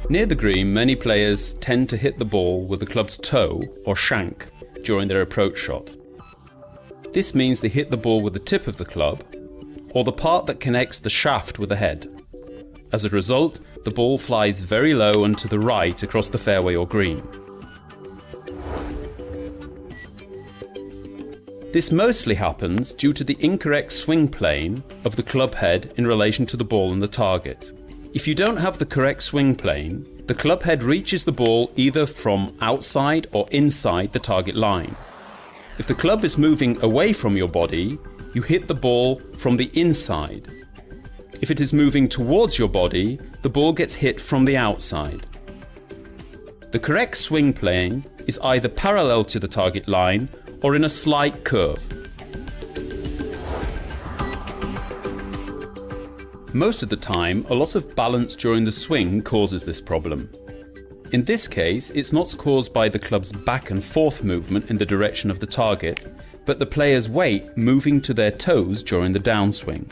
Near the green, many players tend to hit the ball with the club's toe or shank during their approach shot. This means they hit the ball with the tip of the club or the part that connects the shaft with the head. As a result, the ball flies very low and to the right across the fairway or green. This mostly happens due to the incorrect swing plane of the club head in relation to the ball and the target. If you don't have the correct swing plane, the club head reaches the ball either from outside or inside the target line. If the club is moving away from your body, you hit the ball from the inside. If it is moving towards your body, the ball gets hit from the outside. The correct swing plane is either parallel to the target line or in a slight curve. Most of the time, a loss of balance during the swing causes this problem. In this case, it's not caused by the club's back and forth movement in the direction of the target, but the player's weight moving to their toes during the downswing.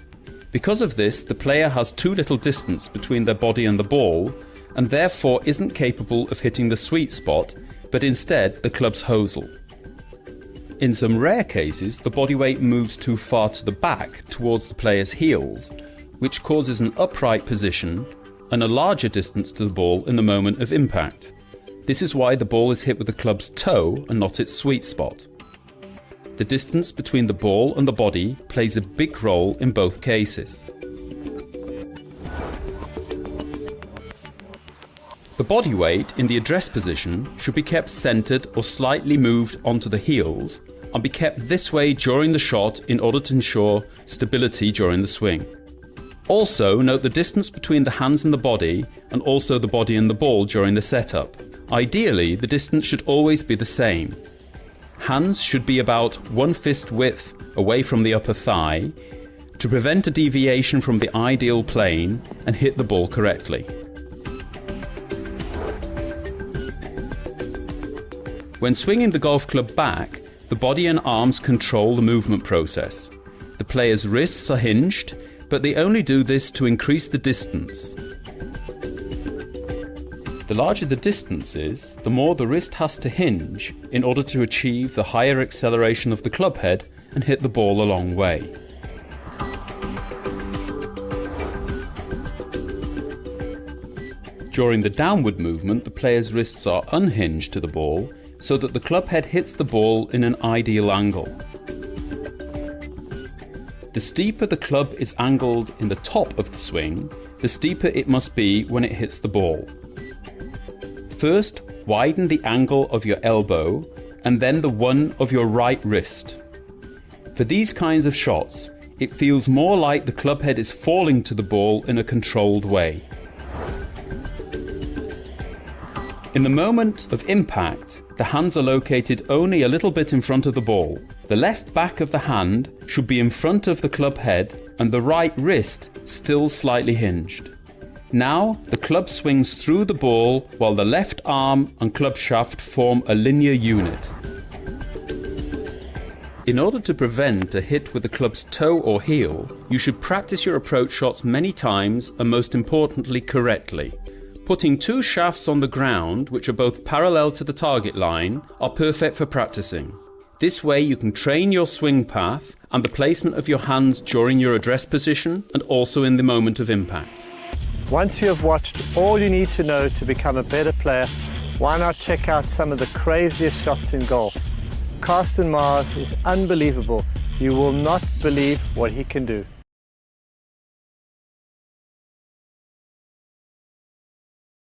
Because of this, the player has too little distance between their body and the ball, and therefore isn't capable of hitting the sweet spot, but instead the club's hosel. In some rare cases, the body weight moves too far to the back towards the player's heels, which causes an upright position and a larger distance to the ball in the moment of impact. This is why the ball is hit with the club's toe and not its sweet spot. The distance between the ball and the body plays a big role in both cases. The body weight in the address position should be kept centered or slightly moved onto the heels and be kept this way during the shot in order to ensure stability during the swing. Also, note the distance between the hands and the body, and also the body and the ball during the setup. Ideally, the distance should always be the same. Hands should be about 1 fist width away from the upper thigh to prevent a deviation from the ideal plane and hit the ball correctly. When swinging the golf club back, the body and arms control the movement process. The player's wrists are hinged, but they only do this to increase the distance. The larger the distance is, the more the wrist has to hinge in order to achieve the higher acceleration of the club head and hit the ball a long way. During the downward movement, the player's wrists are unhinged to the ball so that the club head hits the ball in an ideal angle. The steeper the club is angled in the top of the swing, the steeper it must be when it hits the ball. First, widen the angle of your elbow and then the one of your right wrist. For these kinds of shots, it feels more like the club head is falling to the ball in a controlled way. In the moment of impact, the hands are located only a little bit in front of the ball. The left back of the hand should be in front of the club head and the right wrist still slightly hinged. Now, the club swings through the ball while the left arm and club shaft form a linear unit. In order to prevent a hit with the club's toe or heel, you should practice your approach shots many times and most importantly correctly. Putting 2 shafts on the ground, which are both parallel to the target line, are perfect for practicing. This way you can train your swing path and the placement of your hands during your address position and also in the moment of impact. Once you have watched all you need to know to become a better player, why not check out some of the craziest shots in golf? Carsten Mars is unbelievable. You will not believe what he can do.